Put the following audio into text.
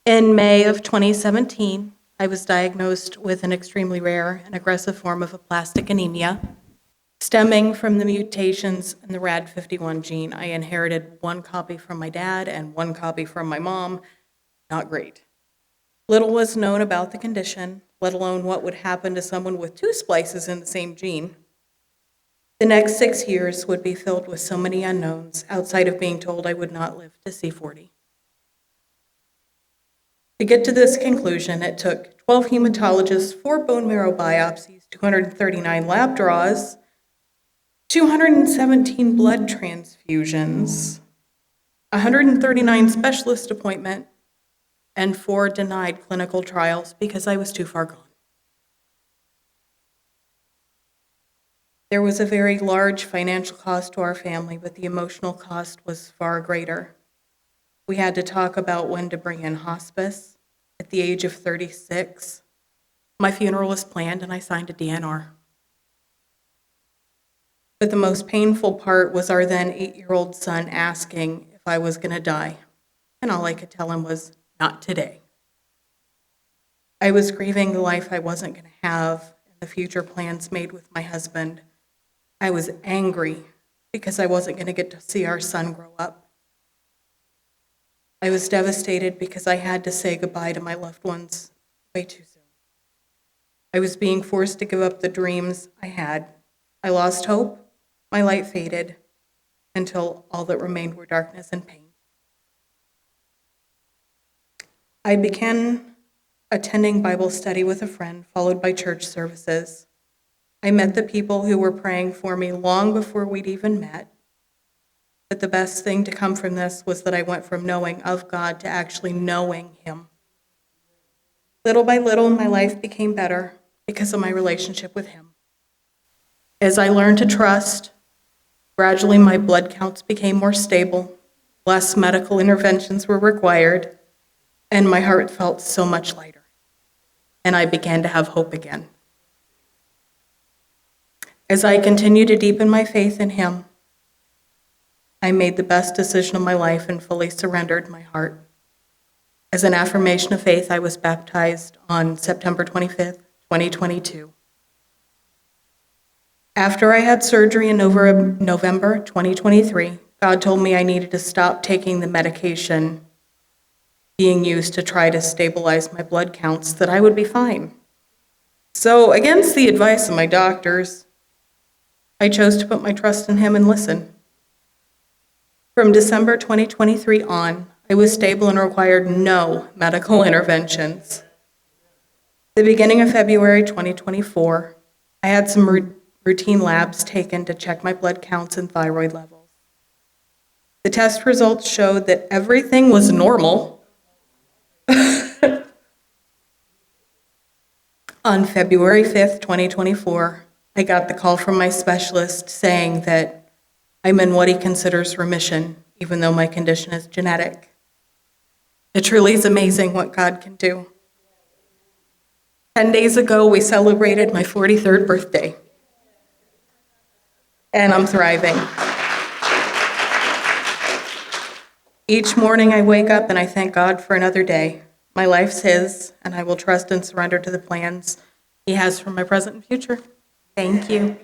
In May of 2017, I was diagnosed with an extremely rare and aggressive form of aplastic anemia, stemming from the mutations in the RAD51 gene. I inherited one copy from my dad and one copy from my mom. Not great. Little was known about the condition, let alone what would happen to someone with two splices in the same gene. The next 6 years would be filled with so many unknowns outside of being told I would not live to see 40. To get to this conclusion, it took 12 hematologists, 4 bone marrow biopsies, 239 lab draws, 217 blood transfusions, 139 specialist appointments, and 4 denied clinical trials because I was too far gone. There was a very large financial cost to our family, but the emotional cost was far greater. We had to talk about when to bring in hospice. At the age of 36, my funeral was planned and I signed a DNR. But the most painful part was our then 8-year-old son asking if I was going to die. And all I could tell him was, not today. I was grieving the life I wasn't going to have and the future plans made with my husband. I was angry because I wasn't going to get to see our son grow up. I was devastated because I had to say goodbye to my loved ones way too soon. I was being forced to give up the dreams I had. I lost hope, my light faded, until all that remained were darkness and pain. I began attending Bible study with a friend, followed by church services. I met the people who were praying for me long before we'd even met. But the best thing to come from this was that I went from knowing of God to actually knowing Him. Little by little, my life became better because of my relationship with Him. As I learned to trust, gradually my blood counts became more stable, less medical interventions were required, and my heart felt so much lighter. And I began to have hope again. As I continued to deepen my faith in Him, I made the best decision of my life and fully surrendered my heart. As an affirmation of faith, I was baptized on September 25th, 2022. After I had surgery in November 2023, God told me I needed to stop taking the medication being used to try to stabilize my blood counts, that I would be fine. So, against the advice of my doctors, I chose to put my trust in Him and listen. From December 2023 on, I was stable and required no medical interventions. The beginning of February 2024, I had some routine labs taken to check my blood counts and thyroid levels. The test results showed that everything was normal. On February 5th, 2024, I got the call from my specialist saying that I'm in what he considers remission, even though my condition is genetic. It truly is amazing what God can do. 10 days ago, we celebrated my 43rd birthday, and I'm thriving. Each morning I wake up and I thank God for another day. My life's His, and I will trust and surrender to the plans He has for my present and future. Thank you.